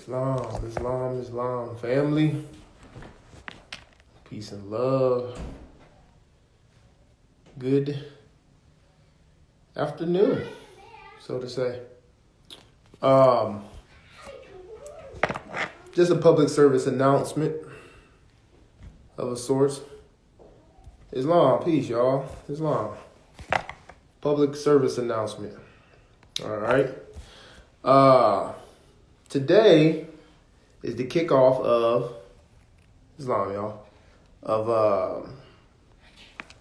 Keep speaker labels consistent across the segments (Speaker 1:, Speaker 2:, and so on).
Speaker 1: Islam, family, peace and love. Good afternoon, so to say. Just a public service announcement of a sorts. Islam, peace, y'all. Islam. Public service announcement. All right. Today is the kickoff of Islam, y'all, of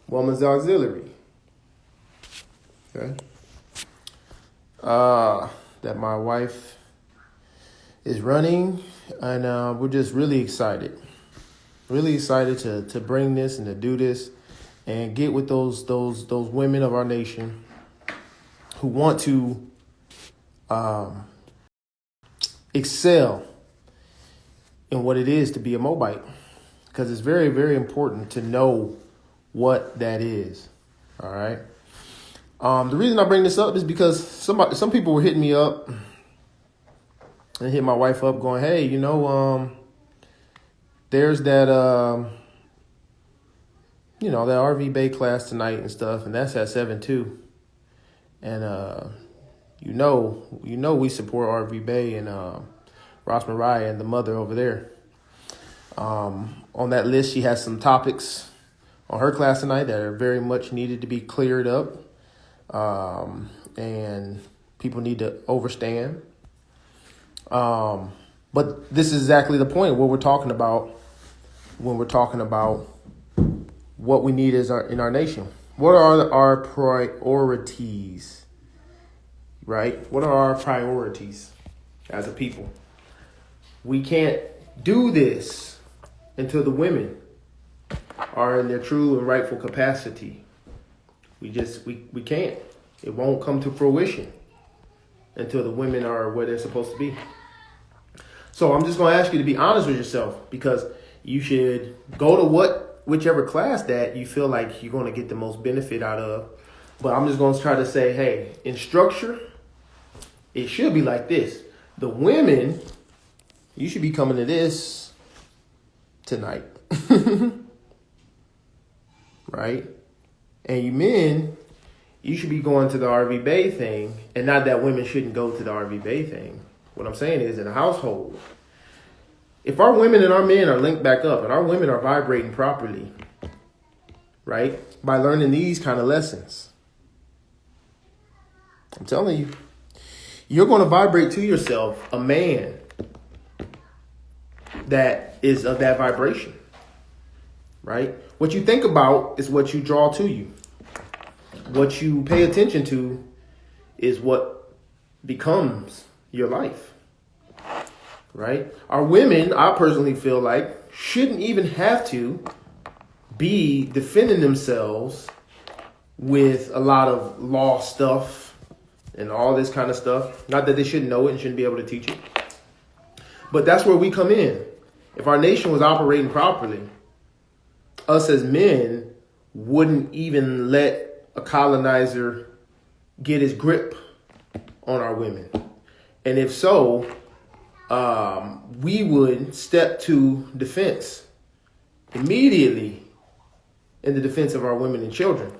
Speaker 1: Women's Auxiliary. Okay. That my wife is running, and we're just really excited. Really excited to bring this and to do this and get with those women of our nation who want to excel in what it is to be a Moabite, because it's very, very important to know what that is. All right. The reason I bring this up is because some people were hitting me up and hit my wife up going, hey, there's that, that RV Bay class tonight and stuff, and that's at 7 too. And, we support RV Bay and Ross Mariah and the mother over there. On that list, she has some topics on her class tonight that are very much needed to be cleared up. And people need to understand. But this is exactly the point of what we're talking about when we're talking about what we need in our nation. What are our priorities? Right? What are our priorities as a people? We can't do this until the women are in their true and rightful capacity. We can't. It won't come to fruition until the women are where they're supposed to be. So I'm just going to ask you to be honest with yourself, because you should go to whichever class that you feel like you're going to get the most benefit out of. But I'm just going to try to say, hey, in structure, it should be like this. The women, you should be coming to this tonight. Right? And you men, you should be going to the RV Bay thing. And not that women shouldn't go to the RV Bay thing. What I'm saying is, in a household, if our women and our men are linked back up and our women are vibrating properly, right, by learning these kind of lessons, I'm telling you, you're going to vibrate to yourself a man that is of that vibration, right? What you think about is what you draw to you. What you pay attention to is what becomes your life, right? Our women, I personally feel like, shouldn't even have to be defending themselves with a lot of law stuff and all this kind of stuff. Not that they shouldn't know it and shouldn't be able to teach it. But that's where we come in. If our nation was operating properly, us as men wouldn't even let a colonizer get his grip on our women. And if so, we would step to defense immediately in the defense of our women and children,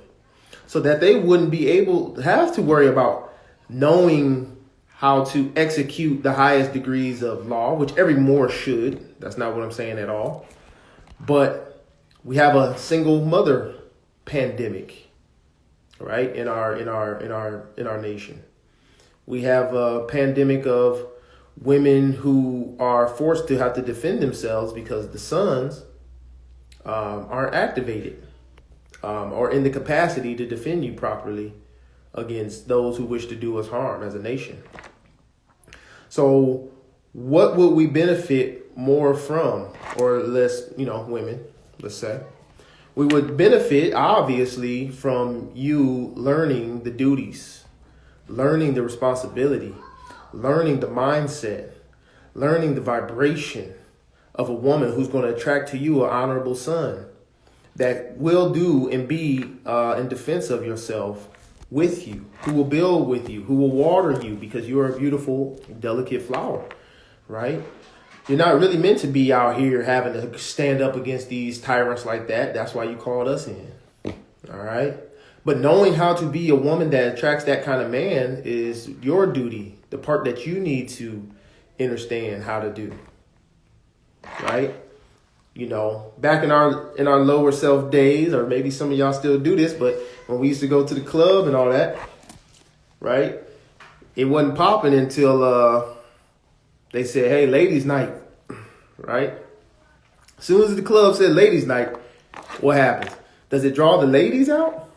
Speaker 1: so that they wouldn't be able to have to worry about knowing how to execute the highest degrees of law, which every Moor should. That's not what I'm saying at all. But we have a single mother pandemic, right? In our nation. We have a pandemic of women who are forced to have to defend themselves because the sons aren't activated or in the capacity to defend you properly against those who wish to do us harm as a nation. So what would we benefit more from, or less, women, let's say? We would benefit, obviously, from you learning the duties, learning the responsibility, learning the mindset, learning the vibration of a woman who's going to attract to you an honorable son that will do and be in defense of yourself with you, who will build with you, who will water you because you are a beautiful, delicate flower. right? You're not really meant to be out here having to stand up against these tyrants like that. That's why you called us in. All right. But knowing how to be a woman that attracts that kind of man is your duty, the part that you need to understand how to do. Right? You know, back in our lower self days, or maybe some of y'all still do this, but when we used to go to the club and all that, right? It wasn't popping until they said, hey, ladies' night, right? As soon as the club said ladies' night, what happens? Does it draw the ladies out?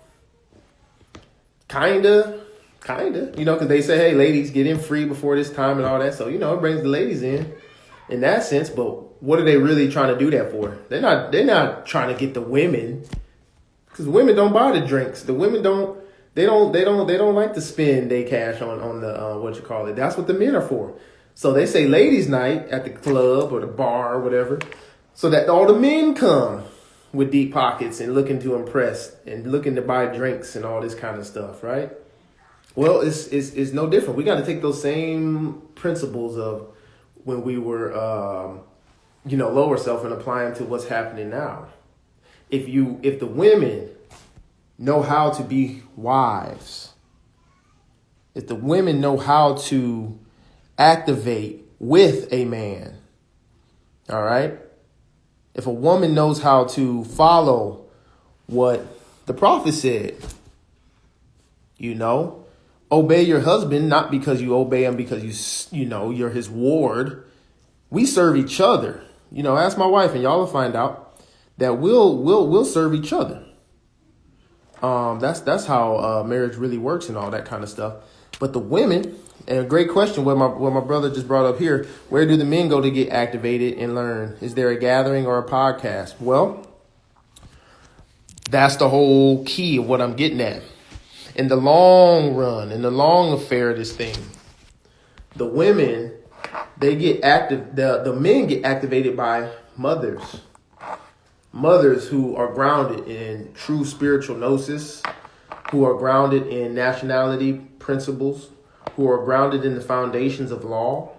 Speaker 1: Kinda, you know, because they say, hey, ladies, get in free before this time and all that. So, you know, it brings the ladies in that sense. But what are they really trying to do that for? They're not trying to get the women, because women don't buy the drinks. The women don't like to spend their cash on the what you call it. That's what the men are for. So they say ladies' night at the club or the bar or whatever, so that all the men come with deep pockets and looking to impress and looking to buy drinks and all this kind of stuff, right? Well, it's no different. We got to take those same principles of when we were, lower self and apply them to what's happening now. If the women know how to be wives, if the women know how to activate with a man, all right? If a woman knows how to follow what the prophet said, you know, obey your husband, not because you obey him because you're his ward. We serve each other. You know, ask my wife and y'all will find out that we'll serve each other. That's how marriage really works and all that kind of stuff. But the women, and a great question, what my brother just brought up here, where do the men go to get activated and learn? Is there a gathering or a podcast? Well, that's the whole key of what I'm getting at. In the long run, in the long affair of this thing, the women, they get active. The men get activated by mothers who are grounded in true spiritual gnosis, who are grounded in nationality principles, who are grounded in the foundations of law,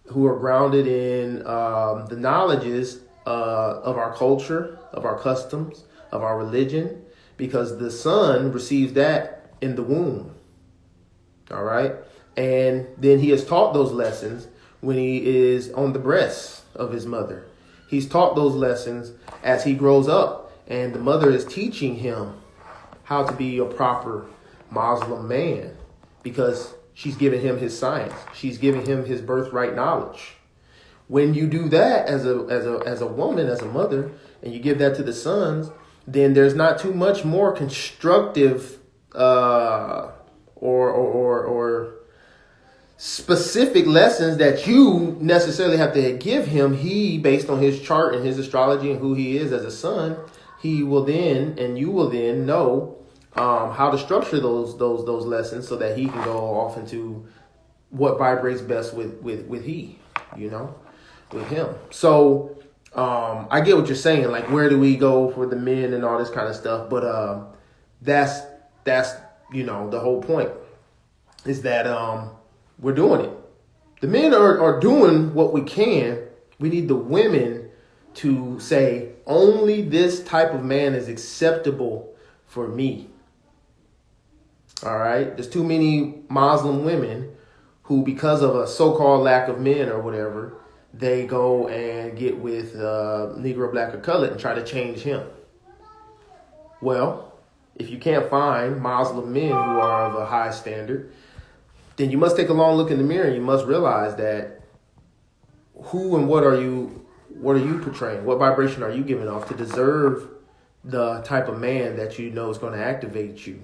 Speaker 1: who are grounded in the knowledges of our culture, of our customs, of our religion, because the son receives that in the womb. All right. And then he is taught those lessons when he is on the breast of his mother. He's taught those lessons as he grows up, and the mother is teaching him how to be a proper Moslem man, because she's giving him his science. She's giving him his birthright knowledge. When you do that as a woman, as a mother, and you give that to the sons, then there's not too much more constructive or specific lessons that you necessarily have to give him. He, based on his chart and his astrology and who he is as a son, he will then, and you will then know how to structure those lessons so that he can go off into what vibrates best with he, with him. So I get what you're saying, like where do we go for the men and all this kind of stuff, but that's the whole point is that we're doing it. The men are doing what we can. We need the women to say only this type of man is acceptable for me. All right. There's too many Muslim women who, because of a so-called lack of men or whatever, they go and get with Negro, black, or colored and try to change him. Well, if you can't find Muslim men who are of a high standard, then you must take a long look in the mirror and you must realize that who and what are you portraying? What vibration are you giving off to deserve the type of man that you know is going to activate you?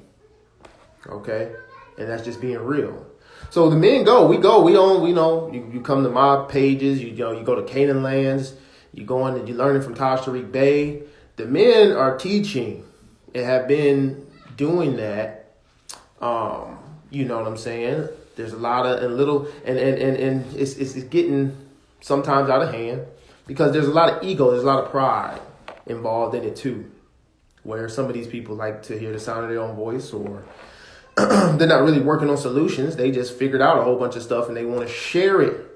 Speaker 1: Okay? And that's just being real. So the men you come to my pages, you go to Canaan lands, you go on and you're learning from Taj Tariq Bey. The men are teaching and have been doing that. You know what I'm saying? There's a lot of and it's getting sometimes out of hand because there's a lot of ego, there's a lot of pride involved in it too, where some of these people like to hear the sound of their own voice, or they're not really working on solutions. They just figured out a whole bunch of stuff and they want to share it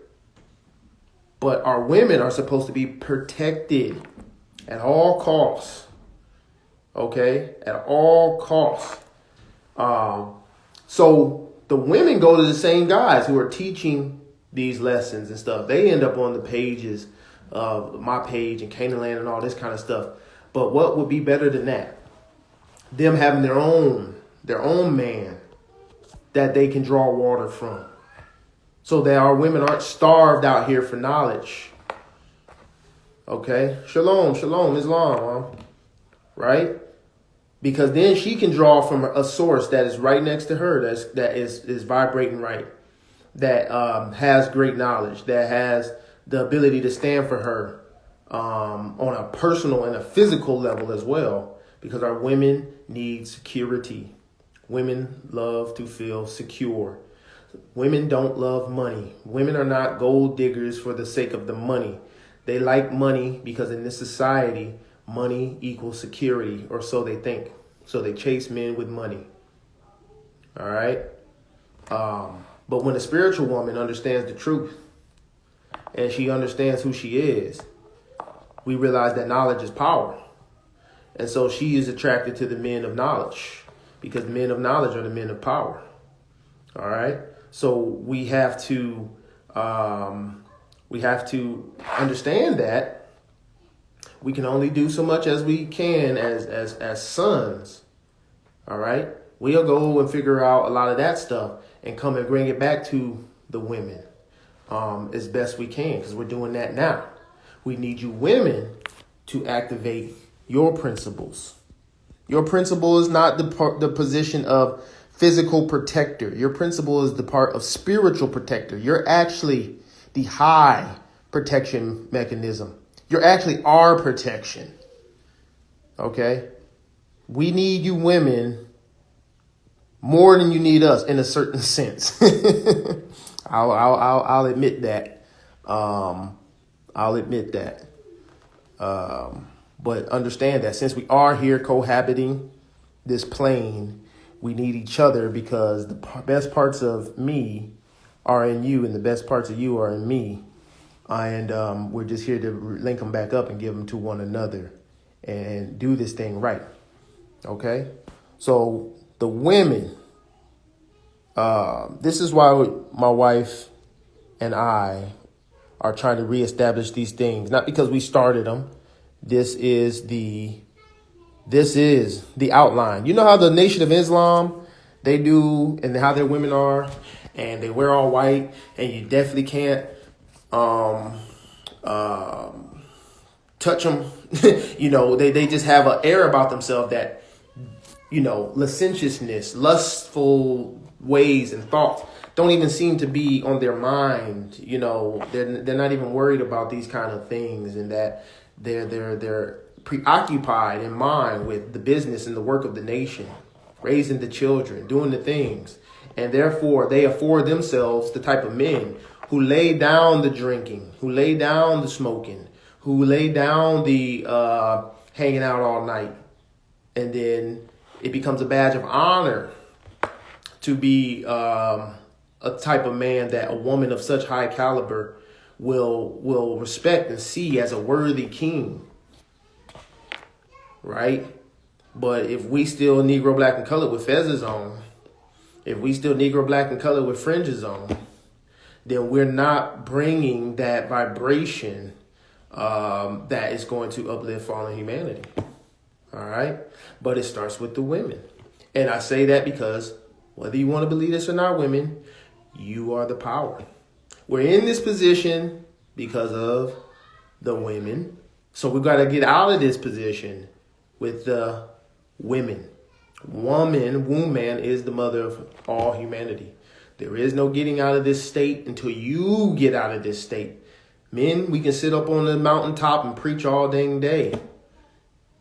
Speaker 1: But our women are supposed to be protected at all costs. Okay? At all costs. So the women go to the same guys who are teaching these lessons and stuff. They end up on the pages of my page and Canaan Land and all this kind of stuff. But what would be better than that? Them having their own man that they can draw water from. So that our women aren't starved out here for knowledge. Okay? Shalom, Islam. Right? Because then she can draw from a source that is right next to her, that is vibrating right, that has great knowledge, that has the ability to stand for her on a personal and a physical level as well. Because our women need security. Women love to feel secure. Women don't love money. Women are not gold diggers for the sake of the money. They like money because in this society, money equals security, or so they think. So they chase men with money. All right. But when a spiritual woman understands the truth and she understands who she is, we realize that knowledge is power. And so she is attracted to the men of knowledge because men of knowledge are the men of power. All right. So we have to understand that we can only do so much as we can as sons. All right. We'll go and figure out a lot of that stuff and come and bring it back to the women as best we can, because we're doing that now. We need you women to activate your principles. Your principle is not the position of physical protector. Your principle is the part of spiritual protector. You're actually the high protection mechanism. You're actually our protection. Okay? We need you women more than you need us in a certain sense. I'll admit that. I'll admit that. But understand that since we are here cohabiting this plane, we need each other because the best parts of me are in you and the best parts of you are in me. And we're just here to link them back up and give them to one another and do this thing right. Okay? So the women, this is why my wife and I are trying to reestablish these things, not because we started them. This is the outline. You know how the Nation of Islam, they do, and how their women are, and they wear all white, and you definitely can't touch them. You know, they just have an air about themselves that, you know, licentiousness, lustful ways and thoughts don't even seem to be on their mind. You know, they're not even worried about these kind of things, and that they're preoccupied in mind with the business and the work of the nation, raising the children, doing the things. And therefore, they afford themselves the type of men who lay down the drinking, who lay down the smoking, who lay down the hanging out all night. And then it becomes a badge of honor to be a type of man that a woman of such high caliber will respect and see as a worthy king. Right? But if we still Negro, black, and colored with feathers on, if we still Negro, black, and colored with fringes on, then we're not bringing that vibration that is going to uplift fallen humanity. All right? But it starts with the women. And I say that because whether you want to believe this or not, women, you are the power. We're in this position because of the women. So we got to get out of this position with the women. Woman is the mother of all humanity. There is no getting out of this state until you get out of this state. Men, we can sit up on the mountaintop and preach all dang day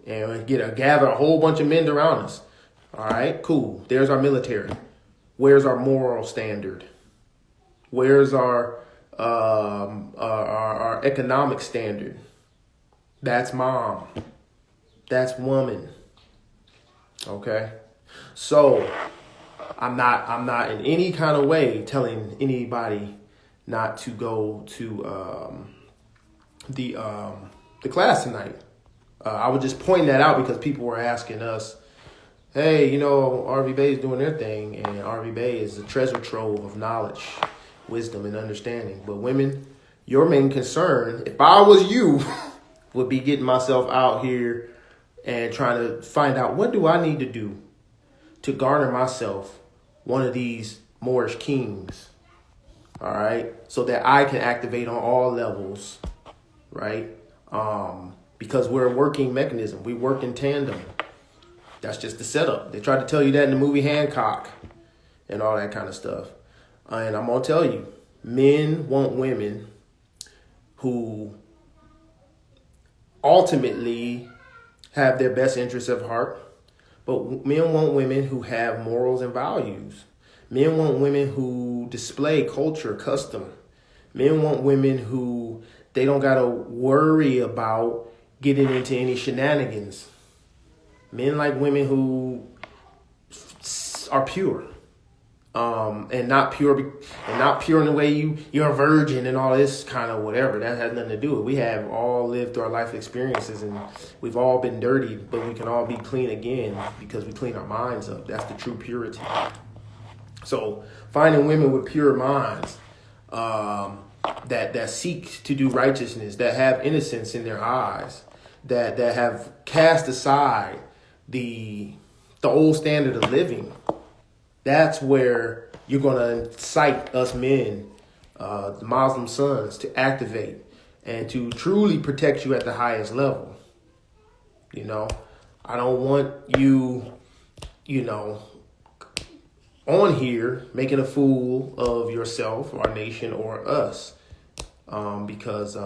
Speaker 1: and gather a whole bunch of men around us. All right, cool. There's our military. Where's our moral standard? Where's our economic standard? That's mom. That's woman. Okay. So I'm not in any kind of way telling anybody not to go to the class tonight. I was just pointing that out because people were asking us, hey, you know, RV Bay is doing their thing, and RV Bay is a treasure trove of knowledge, wisdom, and understanding. But women, your main concern, if I was you, would be getting myself out here and trying to find out, what do I need to do to garner myself one of these Moorish kings, all right, so that I can activate on all levels, right? Because we're a working mechanism. We work in tandem. That's just the setup. They tried to tell you that in the movie Hancock and all that kind of stuff. And I'm going to tell you, men want women who ultimately have their best interests at heart. But men want women who have morals and values. Men want women who display culture, custom. Men want women who they don't got to worry about getting into any shenanigans. Men like women who are pure, and not pure in the way you're a virgin and all this kind of whatever. That has nothing to do with it. We have all lived through our life experiences, and we've all been dirty, but we can all be clean again because we clean our minds up. That's the true purity. So finding women with pure minds, that seek to do righteousness, that have innocence in their eyes, that have cast aside the old standard of living. That's where you're going to incite us men, the Moslem sons, to activate and to truly protect you at the highest level. You know, I don't want you, on here making a fool of yourself, our nation, or us, because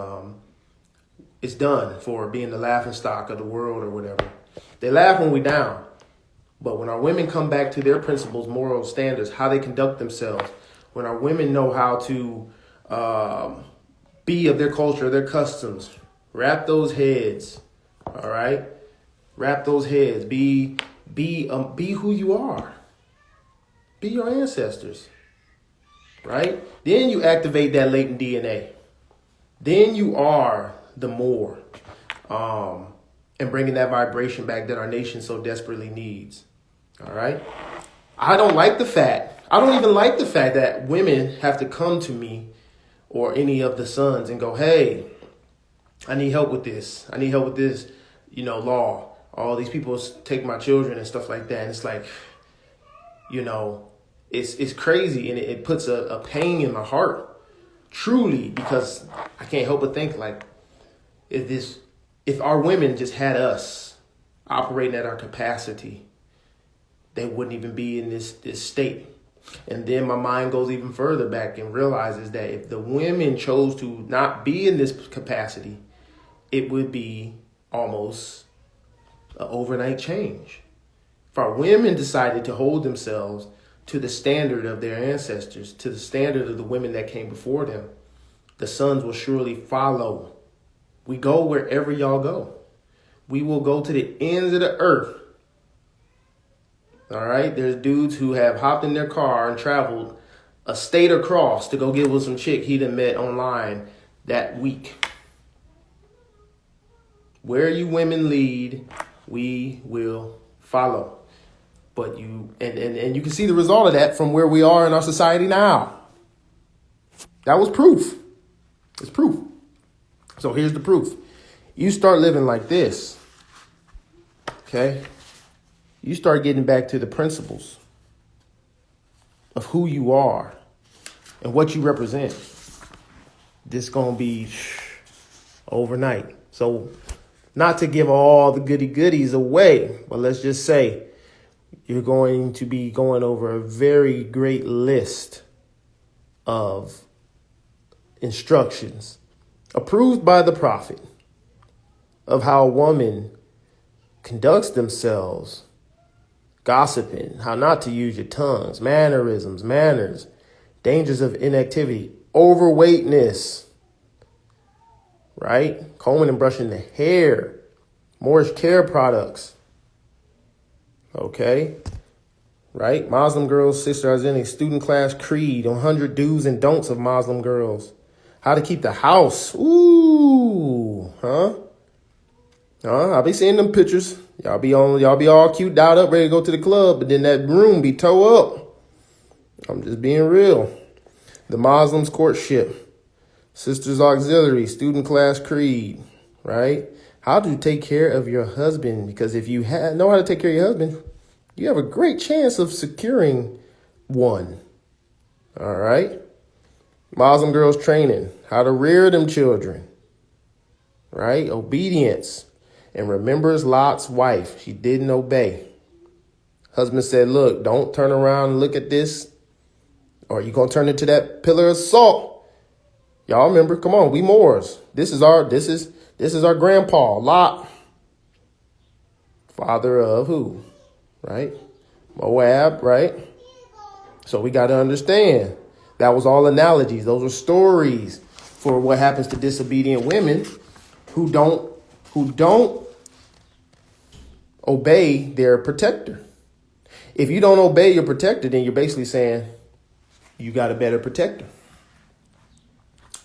Speaker 1: it's done for being the laughing stock of the world or whatever. They laugh when we down. But when our women come back to their principles, moral standards, how they conduct themselves, when our women know how to be of their culture, their customs, wrap those heads, all right? Wrap those heads. Be who you are. Be your ancestors, right? Then you activate that latent DNA. Then you are the Moor, and bringing that vibration back that our nation so desperately needs. All right. I don't even like the fact that women have to come to me or any of the sons and go, hey, I need help with this. I need help with this, law. All these people take my children and stuff like that. And it's like, it's crazy. And it puts a pain in my heart, truly, because I can't help but think, like, if our women just had us operating at our capacity, they wouldn't even be in this state. And then my mind goes even further back and realizes that if the women chose to not be in this capacity, it would be almost an overnight change. If our women decided to hold themselves to the standard of their ancestors, to the standard of the women that came before them, the sons will surely follow. We go wherever y'all go. We will go to the ends of the earth. All right. There's dudes who have hopped in their car and traveled a state across to go get with some chick he done met online that week. Where you women lead, we will follow. But you you can see the result of that from where we are in our society now. That was proof. It's proof. So here's the proof. You start living like this, okay? You start getting back to the principles of who you are and what you represent. This going to be overnight. So not to give all the goodies away, but let's just say you're going to be going over a very great list of instructions approved by the prophet of how a woman conducts themselves, gossiping, how not to use your tongues, mannerisms, manners, dangers of inactivity, overweightness, right? Combing and brushing the hair, Moorish care products, okay? Right? Muslim girls, Sister Arzeni, student class creed, 100 do's and don'ts of Muslim girls. How to keep the house. Ooh, huh? I'll be seeing them pictures. Y'all be all cute, dialed up, ready to go to the club, but then that room be toe up. I'm just being real. The Muslims courtship, sisters auxiliary, student class creed, right? How to take care of your husband, because if you know how to take care of your husband, you have a great chance of securing one. All right. Muslim girls training, how to rear them children, right? Obedience. And remembers Lot's wife. She didn't obey. Husband said, look, don't turn around and look at this, or you're going to turn into that pillar of salt. Y'all remember, come on, we Moors. This is our grandpa, Lot. Father of who? Right? Moab, right? So we got to understand. That was all analogies. Those are stories for what happens to disobedient women who don't obey their protector. If you don't obey your protector, then you're basically saying you got a better protector.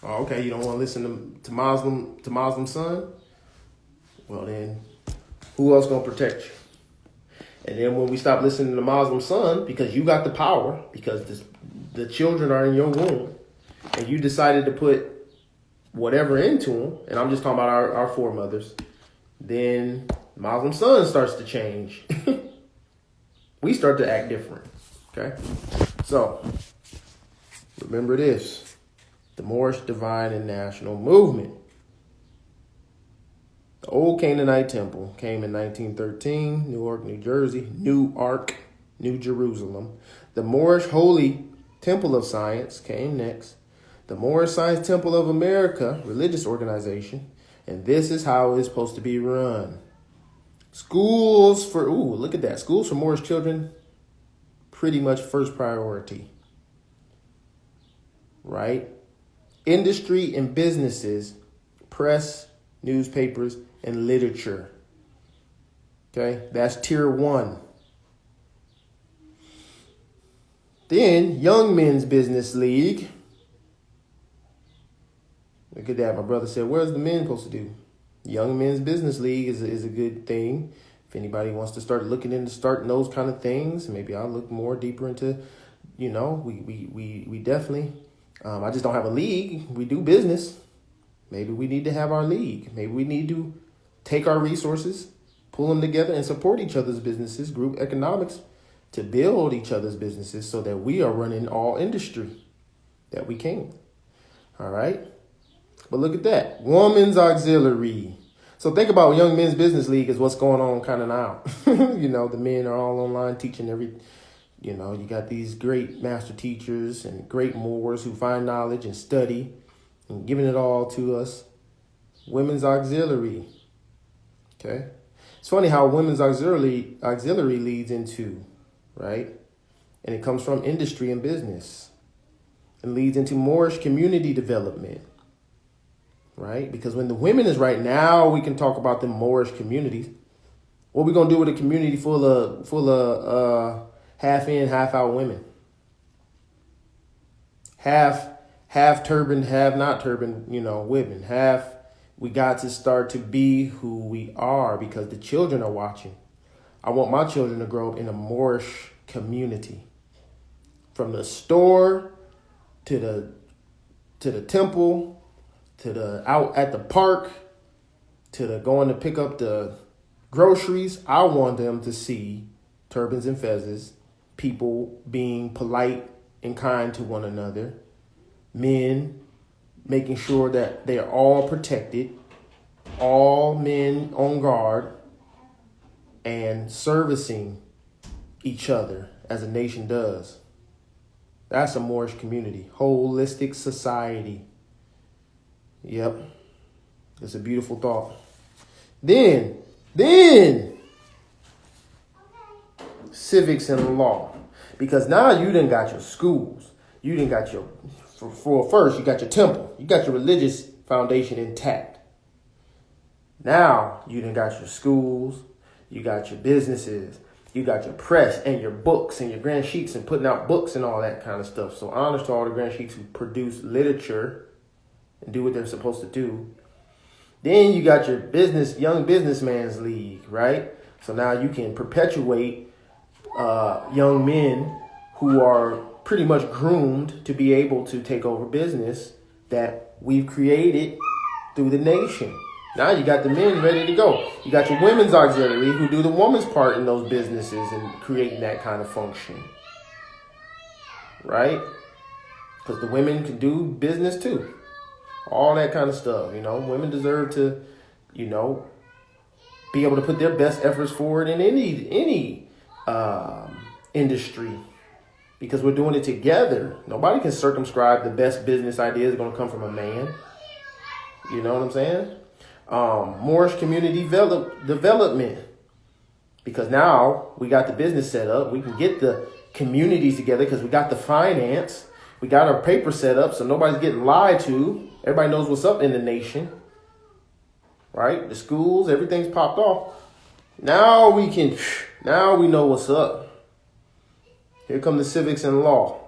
Speaker 1: Oh, okay, you don't want to listen to Moslem son? Well then, who else gonna protect you? And then when we stop listening to Moslem son, because you got the power, because the children are in your womb, and you decided to put whatever into them, and I'm just talking about our foremothers, then Moslem son starts to change. We start to act different. Okay? So, remember this. The Moorish Divine and National Movement. The Old Canaanite Temple came in 1913, Newark, New Jersey. Newark, New Jerusalem. The Moorish Holy Temple of Science came next. The Moorish Science Temple of America, religious organization. And this is how it's supposed to be run. Schools for, look at that. Schools for Moorish children, pretty much first priority. Right? Industry and businesses, press, newspapers, and literature. Okay? That's tier 1. Then, Young Men's Business League. Look at that. My brother said, where's the men supposed to do? Young Men's Business League is a good thing. If anybody wants to start looking into starting those kind of things, maybe I'll look more deeper into, we definitely, I just don't have a league. We do business. Maybe we need to have our league. Maybe we need to take our resources, pull them together, and support each other's businesses, group economics, to build each other's businesses so that we are running all industry that we can. All right? But look at that. Woman's Auxiliary. So think about Young Men's Business League is what's going on kind of now. The men are all online teaching you got these great master teachers and great Moors who find knowledge and study and giving it all to us. Women's Auxiliary. Okay. It's funny how women's auxiliary leads into, right? And it comes from industry and business. And leads into Moorish community development. Right? Because when the women is right now, we can talk about the Moorish communities. What we gonna do with a community full of half in, half out women? Half turban, half not turban, women. We got to start to be who we are because the children are watching. I want my children to grow up in a Moorish community. From the store to the temple, to the out at the park, to the going to pick up the groceries. I want them to see turbans and fezzes, people being polite and kind to one another, men making sure that they're all protected, all men on guard, and servicing each other as a nation does. That's a Moorish community, holistic society. Yep. It's a beautiful thought. Then, civics and law. Because now you done got your schools. You done got first, you got your temple. You got your religious foundation intact. Now you done got your schools. You got your businesses. You got your press and your books and your grand sheiks and putting out books and all that kind of stuff. So honors to all the grand sheiks who produce literature and do what they're supposed to do. Then you got your young businessman's league, right? So now you can perpetuate young men who are pretty much groomed to be able to take over business that we've created through the nation. Now you got the men ready to go. You got your women's auxiliary who do the woman's part in those businesses and creating that kind of function. Right? Because the women can do business too. All that kind of stuff. Women deserve to, be able to put their best efforts forward in any industry. Because we're doing it together. Nobody can circumscribe the best business ideas are going to come from a man. You know what I'm saying? Moorish community development. Because now we got the business set up. We can get the communities together because we got the finance. We got our paper set up so nobody's getting lied to. Everybody knows what's up in the nation. Right? The schools, everything's popped off. Now we know what's up. Here come the civics and law.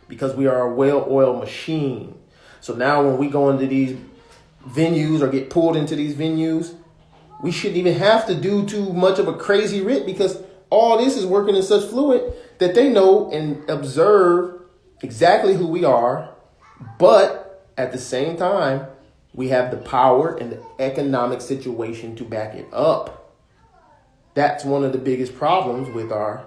Speaker 1: Because we are a well-oiled machine. So now when we go into these venues or get pulled into these venues, we shouldn't even have to do too much of a crazy writ because all this is working in such fluid that they know and observe exactly who we are. But at the same time, we have the power and the economic situation to back it up. That's one of the biggest problems with our...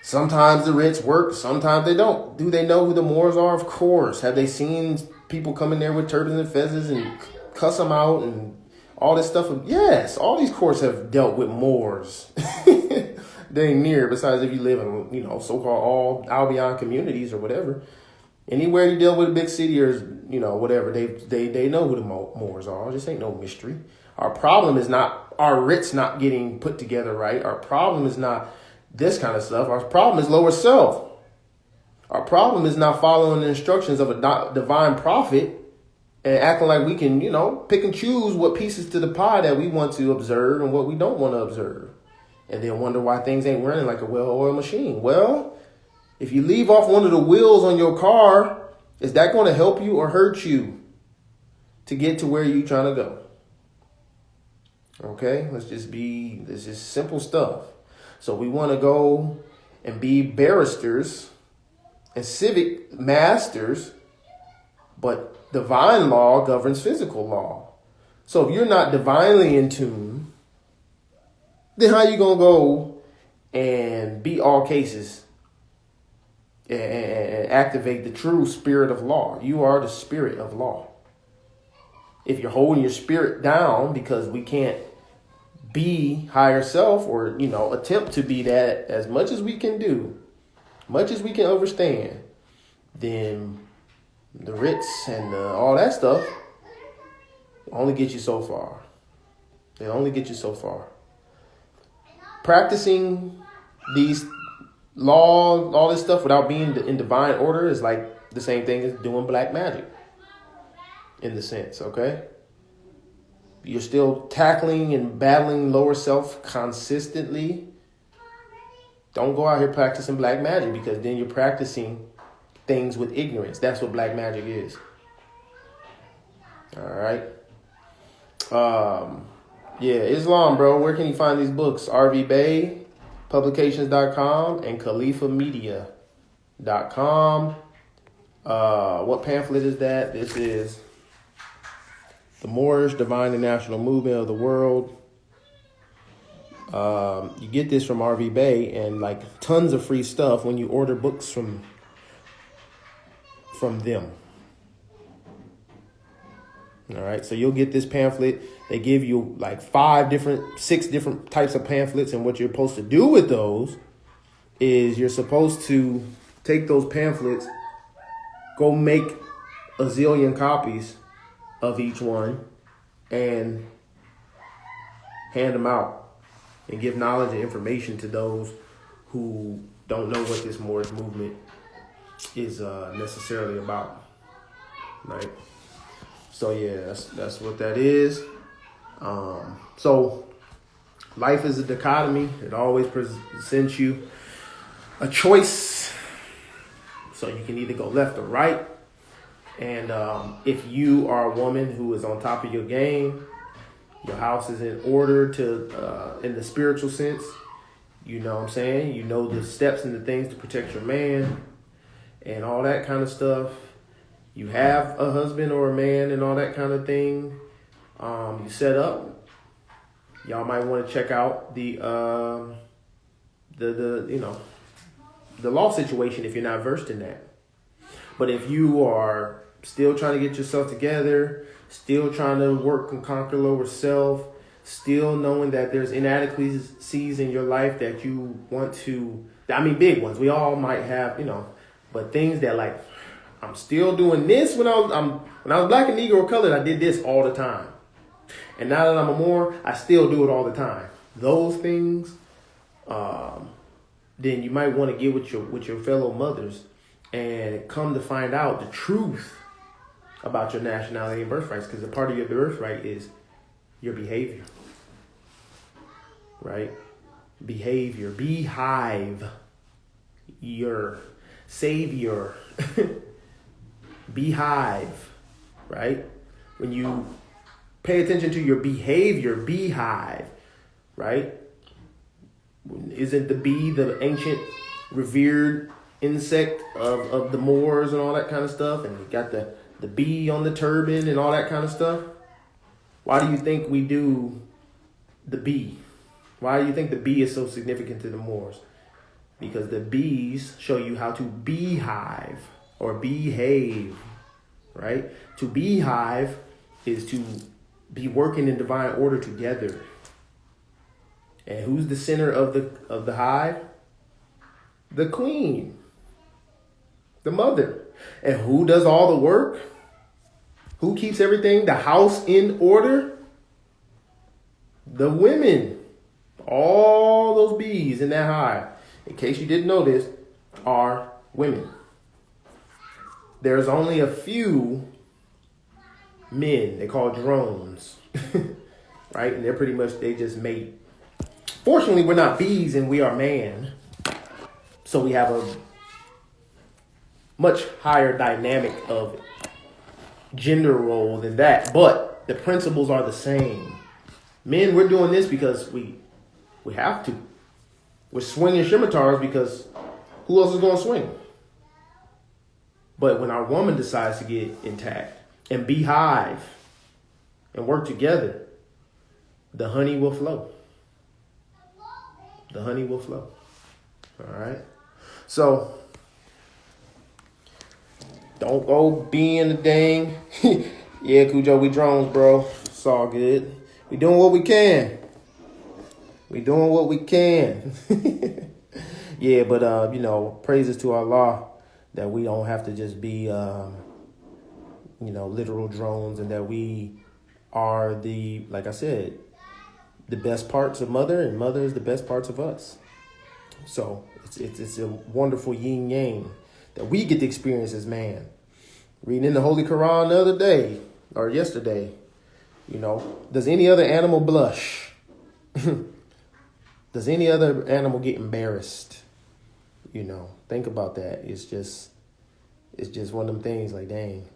Speaker 1: Sometimes the writs work, sometimes they don't. Do they know who the Moors are? Of course. Have they seen people come in there with turbans and fezzes and cuss them out and all this stuff? Yes, all these courts have dealt with Moors. Dang near, besides if you live in, so-called all Albion communities or whatever. Anywhere you deal with a big city or, whatever, they know who the Moors are. This ain't no mystery. Our problem is not our writs not getting put together right. Our problem is not this kind of stuff. Our problem is lower self. Our problem is not following the instructions of a divine prophet and acting like we can, pick and choose what pieces to the pie that we want to observe and what we don't want to observe. And then wonder why things ain't running like a well-oiled machine. Well, if you leave off one of the wheels on your car, is that going to help you or hurt you to get to where you're trying to go? Okay, this is simple stuff. So we want to go and be barristers and civic masters, but divine law governs physical law. So if you're not divinely in tune, then how you going to go and beat all cases and activate the true spirit of law? You are the spirit of law. If you're holding your spirit down because we can't be higher self or, attempt to be that as much as we can do, much as we can understand, then the writs and all that stuff only get you so far. They only get you so far. Practicing these laws, all this stuff without being in divine order is like the same thing as doing black magic in the sense, okay? You're still tackling and battling lower self consistently. Don't go out here practicing black magic because then you're practicing things with ignorance. That's what black magic is. All right. Islam, bro. Where can you find these books? RV Bay, publications.com and khalifamedia.com. What pamphlet is that? This is The Moorish Divine and National Movement of the World. You get this from RV Bay and like tons of free stuff when you order books from them. All right, so you'll get this pamphlet. They give you like 6 different types of pamphlets, and what you're supposed to do with those is you're supposed to take those pamphlets, go make a zillion copies of each one, and hand them out and give knowledge and information to those who don't know what this Moorish movement is necessarily about, right? So yeah, that's what that is. So life is a dichotomy. It always presents you a choice. So you can either go left or right. And if you are a woman who is on top of your game, your house is in order to, in the spiritual sense, you know what I'm saying? You know the steps and the things to protect your man and all that kind of stuff. You have a husband or a man and all that kind of thing. You set up. Y'all might want to check out the law situation if you're not versed in that. But if you are still trying to get yourself together, still trying to work and conquer lower self, still knowing that there's inadequacies in your life that you want to, big ones. We all might have, but things that like, I'm still doing this when I was black and Negro colored, I did this all the time. And now that I'm a Moor, I still do it all the time. Those things, then you might want to get with your fellow mothers and come to find out the truth about your nationality and birthrights, because a part of your birthright is your behavior, right? Behavior, beehive, your savior, beehive, right? When you pay attention to your behavior, beehive, right? Isn't the bee the ancient revered insect of the Moors and all that kind of stuff? And you got the bee on the turban and all that kind of stuff. Why do you think we do the bee? Why do you think the bee is so significant to the Moors? Because the bees show you how to beehive or behave, right? To beehive is to be working in divine order together. And who's the center of the hive? The queen, the mother. And who does all the work? Who keeps everything, the house in order? The women. All those bees in that hive, in case you didn't know this, are women. There's only a few men they call drones, right? And they're pretty much, they just mate. Fortunately, we're not bees and we are man. So we have a much higher dynamic of gender role than that. But the principles are the same. Men, we're doing this because we have to. We're swinging scimitars because who else is going to swing? But when our woman decides to get intact and beehive and work together, the honey will flow. The honey will flow. All right. So don't go being the dang. Yeah, Cujo, we drones, bro. It's all good. We doing what we can. Yeah, but praises to Allah that we don't have to just be literal drones, and that we are like I said, the best parts of mother, and mother is the best parts of us. So it's a wonderful yin yang that we get to experience as man. Reading in the Holy Quran the other day or yesterday, does any other animal blush? Does any other animal get embarrassed? Think about that. It's just one of them things like, dang,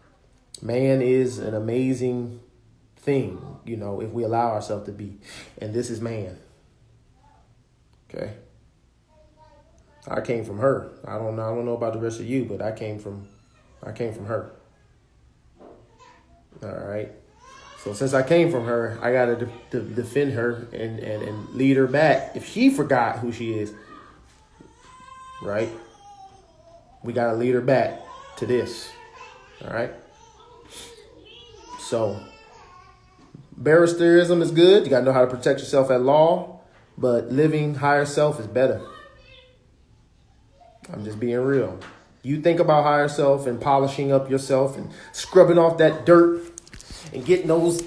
Speaker 1: man is an amazing thing, if we allow ourselves to be. And this is man. Okay. I came from her. I don't know about the rest of you, but I came from her. All right. So since I came from her, I got to defend her and lead her back. If she forgot who she is, right? We got to lead her back to this. All right. So barristerism is good. You got to know how to protect yourself at law, but living higher self is better. I'm just being real. You think about higher self and polishing up yourself and scrubbing off that dirt and getting those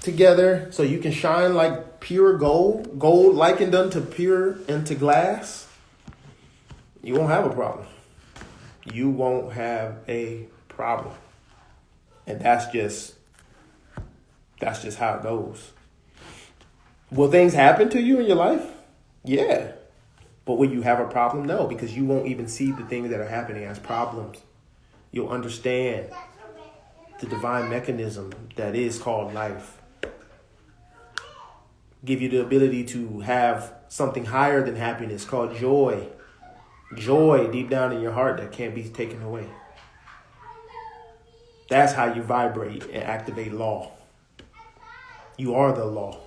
Speaker 1: together so you can shine like pure gold likened unto pure into glass. You won't have a problem. You won't have a problem. And that's just how it goes. Will things happen to you in your life? Yeah. But will you have a problem? No, because you won't even see the things that are happening as problems. you'll understand the divine mechanism that is called life. Give you the ability to have something higher than happiness called joy. Joy deep down in your heart that can't be taken away. That's how you vibrate and activate law. You are the law.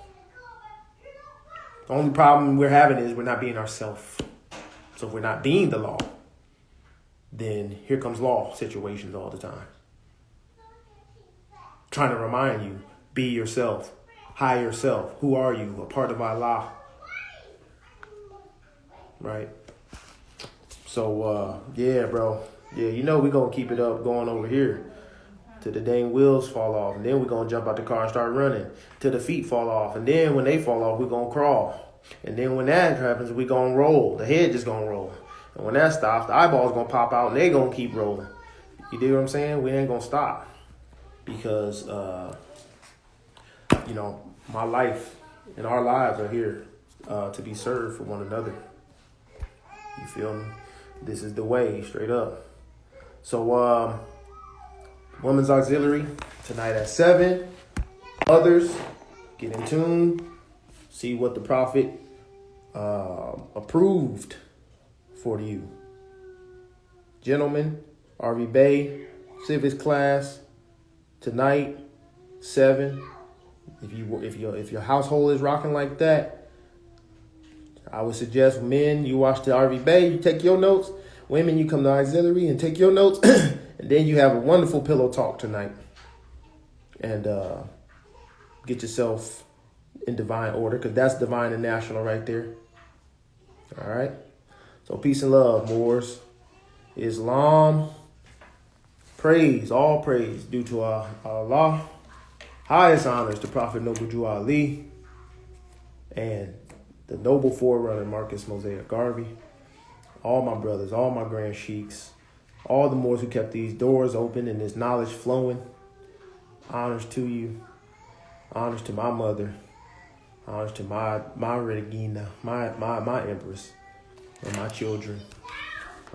Speaker 1: The only problem we're having is we're not being ourselves. So if we're not being the law, then here comes law situations all the time. Trying to remind you, be yourself, higher self. Who are you? A part of Allah. Right? So, yeah, bro. Yeah, you know we're going to keep it up going over here till the dang wheels fall off. And then we're going to jump out the car and start running till the feet fall off. And then when they fall off, we're going to crawl. And then when that happens, we're going to roll. The head just going to roll. And when that stops, the eyeballs going to pop out and they going to keep rolling. You dig what I'm saying? We ain't going to stop. Because, you know, my life and our lives are here to be served for one another. You feel me? This is the way, straight up. So, Women's Auxiliary, tonight at 7. Others, get in tune. See what the Prophet approved for you. Gentlemen, RV Bay, civics class, tonight, 7. If your household is rocking like that, I would suggest men, you watch the RV Bay, you take your notes. Women, you come to auxiliary and take your notes. And then you have a wonderful pillow talk tonight. And get yourself in divine order, because that's divine and national right there. All right. So peace and love, Moors. Islam. Praise, all praise due to Allah. Highest honors to Prophet Noble Drew Ali. And the noble forerunner, Marcus Mosaic Garvey. All my brothers, all my grand sheiks, all the Moors who kept these doors open and this knowledge flowing. Honors to you. Honors to my mother. Honors to my Regina, my empress, and my children.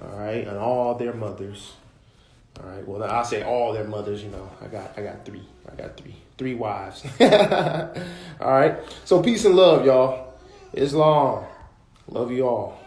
Speaker 1: All right, and all their mothers. All right. Well, I say all their mothers. You know, I got three. I got three wives. All right. So peace and love, y'all. Islam. Love you all.